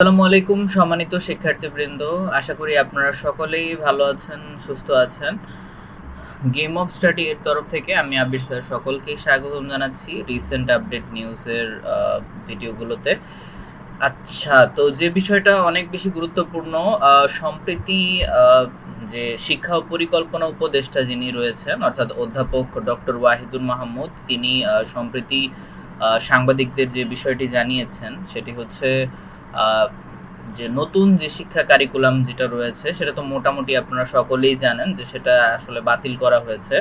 আসসালামু আলাইকুম সম্মানিত শিক্ষার্থীবৃন্দ, আশা করি আপনারা সকলেই ভালো আছেন, সুস্থ আছেন। গেম অফ স্টাডি এর তরফ থেকে আমি আবির স্যার সকলকেই স্বাগতম জানাচ্ছি রিসেন্ট আপডেট নিউজের ভিডিওগুলোতে। আচ্ছা, তো যে বিষয়টা অনেক বেশি গুরুত্বপূর্ণ, সম্প্রতি যে শিক্ষা ও পরিকল্পনা উপদেষ্টা যিনি রয়েছেন অর্থাৎ অধ্যাপক ডক্টর ওয়াহিদুর মাহমুদ, তিনি সম্প্রতি সাংবাদিকদের যে বিষয়টি জানিয়েছেন সেটি হচ্ছে যে নতুন যে শিক্ষা কারিকুলাম যেটা রয়েছে সেটা তো মোটামুটি আপনারা সকলেই জানেন যে সেটা আসলে বাতিল করা হয়েছে।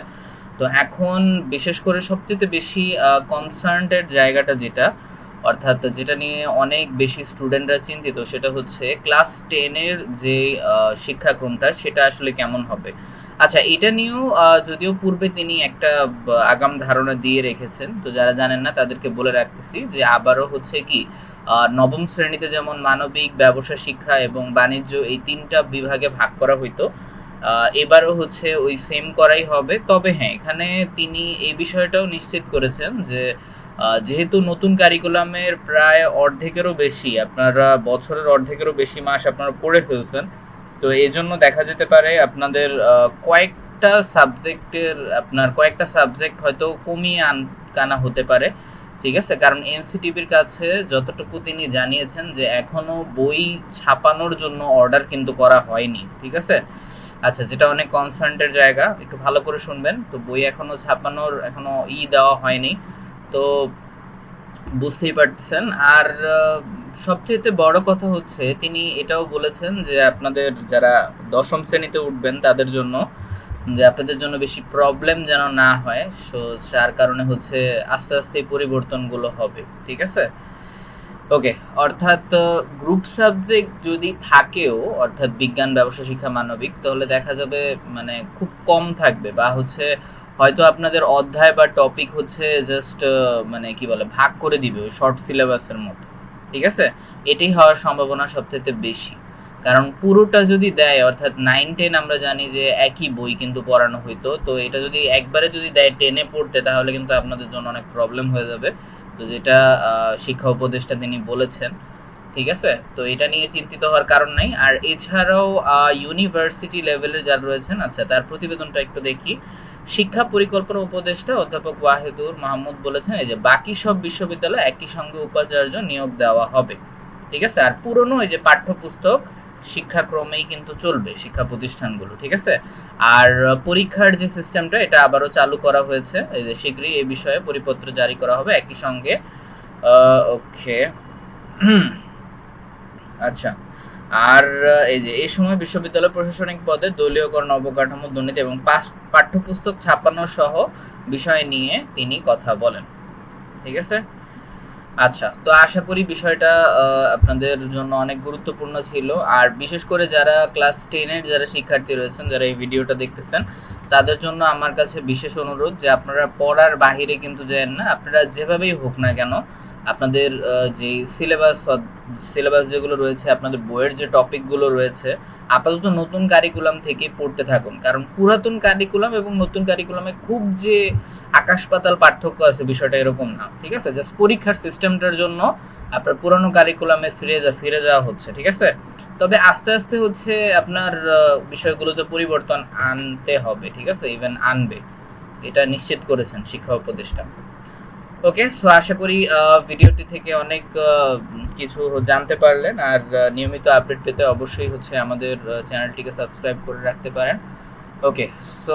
তো এখন বিশেষ করে সবচেয়ে বেশি কনসার্নড জায়গাটা যেটা, অর্থাৎ যেটা নিয়ে অনেক বেশি স্টুডেন্টরা চিন্তিত, সেটা হচ্ছে ক্লাস 10 এর যে শিক্ষাক্রমটা সেটা আসলে কেমন হবে। আচ্ছা, এটা নিয়েও যদিও পূর্বে তিনি একটা আগাম ধারণা দিয়ে রেখেছেন, তো যারা জানেন না তাদেরকে বলে রাখতেছি যে আবারও হচ্ছে কি নবম শ্রেণীতে যেমন মানবিক, ব্যবসা শিক্ষা এবং বাণিজ্য এই ৩টা বিভাগে ভাগ করা হইতো, এবারও হচ্ছে ওই সেম করাই হবে। তবে হ্যাঁ, এখানে তিনি এই বিষয়টাও নিশ্চিত করেছেন যে যেহেতু নতুন কারিকুলামের প্রায় অর্ধেকেরও বেশি, আপনারা বছরের অর্ধেকেরও বেশি মাস আপনারা পড়ে ফেলছেন, তো এই জন্য দেখা যেতে পারে আপনাদের কয়েকটা সাবজেক্ট হয়তো কমিয়ে আনা হতে পারে। ঠিক আছে, কারণ এনসিটিভির কাছে যতটুকু তিনি জানিয়েছেন যে এখনো বই ছাপানোর জন্য অর্ডার কিন্তু করা হয়নি। ঠিক আছে, আচ্ছা, যেটা অনেক কনসার্নের জায়গা, একটু ভালো করে শুনবেন। তো বই এখনো ছাপানোর দেওয়া হয়নি, তো বুঝতেই পারতেছেন। আর সবচেয়ে বড় কথা হচ্ছে তিনি এটাও বলেছেন যে আপনাদের যারা দশম শ্রেণীতে উঠবেন তাদের জন্য, যে আপনাদের জন্য বেশি প্রবলেম যেন না হয়, সো যার কারণে হচ্ছে আস্তে আস্তে এই পরিবর্তনগুলো হবে। ঠিক আছে, ওকে। অর্থাৎ গ্রুপ সাবজেক্ট যদি থাকেও, অর্থাৎ বিজ্ঞান, ব্যবসা শিক্ষা, মানবিক, তাহলে দেখা যাবে মানে খুব কম থাকবে, বা হচ্ছে হয়তো আপনাদের অধ্যায় বা টপিক হচ্ছে জাস্ট মানে কি বলে ভাগ করে দিবে ওই শর্ট সিলেবাসের মতো। ঠিক আছে, এটাই হওয়ার সম্ভাবনা সবথেকে বেশি। কারণ পুরোটা যদি দেয়, অর্থাৎ 9-10 আমরা জানি যে একই বই কিন্তু পড়ানো হইতো, তো এটা যদি একবারে যদি দেয় 10-এ পড়তে, তাহলে কিন্তু আপনাদের জন্য অনেক প্রবলেম হয়ে যাবে। তো যেটা শিক্ষা উপদেষ্টা তিনি বলেছেন। ঠিক আছে, তো এটা নিয়ে চিন্তিত হওয়ার কারণ নাই। আর এছাড়াও ইউনিভার্সিটি লেভেলে যারা রয়েছেন, আচ্ছা, তার প্রতিবেদনটা একটু দেখি। শিক্ষা পরিকল্পনা উপদেষ্টা অধ্যাপক ওয়াহিদুর মাহমুদ বলেছেন এই যে বাকি সব বিশ্ববিদ্যালয়ে একই সঙ্গে উপাচার্য নিয়োগ দেওয়া হবে। ঠিক আছে, আর পুরনো এই যে পাঠ্যপুস্তক শিক্ষাক্রমেই কিন্তু চলবে শিক্ষা প্রতিষ্ঠানগুলো। ঠিক আছে, আর পরীক্ষার যে সিস্টেমটা এটা আবারও চালু করা হয়েছে, এই যে শীঘ্রই এই বিষয়ে পরিপত্র জারি করা হবে একই সঙ্গে। ওকে, আচ্ছা। আর এই যে এই সময় বিশ্ববিদ্যালয় প্রশাসনিক পদে দলীয়করণ, অবকাঠামো, দুর্নীতি এবং পাঠ্যপুস্তক ছাপানো সহ বিষয় নিয়ে তিনি কথা বলেন। ঠিক আছে, আচ্ছা, তো আশা করি বিষয়টা আপনাদের জন্য অনেক গুরুত্বপূর্ণ ছিল। আর বিশেষ করে যারা ক্লাস 10-এর যারা শিক্ষার্থী রয়েছেন, যারা এই ভিডিওটা দেখতেছেন, তাদের জন্য আমার কাছে বিশেষ অনুরোধ যে আপনারা পড়ার বাহিরে কিন্তু যান না। আপনারা যেভাবেই হোক না কেন আপনাদের যে সিলেবাস যেগুলো রয়েছে, আপনাদের বইয়ের যে টপিকগুলো রয়েছে, আপাতত নতুন কারিকুলাম থেকে পড়তে থাকুন। কারণ পুরাতন কারিকুলাম এবং নতুন কারিকুলামে খুব যে আকাশ পাতাল পার্থক্য আছে, বিষয়টা এরকম না। ঠিক আছে, জাস্ট পরীক্ষার সিস্টেমটার জন্য আপনার পুরানো কারিকুলামে ফিরে যাওয়া হচ্ছে। ঠিক আছে, তবে আস্তে আস্তে হচ্ছে আপনার বিষয়গুলোতে পরিবর্তন আনতে হবে। ঠিক আছে, ইভেন আনবে, এটা নিশ্চিত করেছেন শিক্ষা উপদেষ্টা। ওকে, সো আশা করি ভিডিওটি থেকে অনেক কিছু জানতে পারলেন। আর নিয়মিত আপডেট পেতে অবশ্যই হচ্ছে আমাদের চ্যানেলটিকে সাবস্ক্রাইব করে রাখতে পারেন। ওকে, সো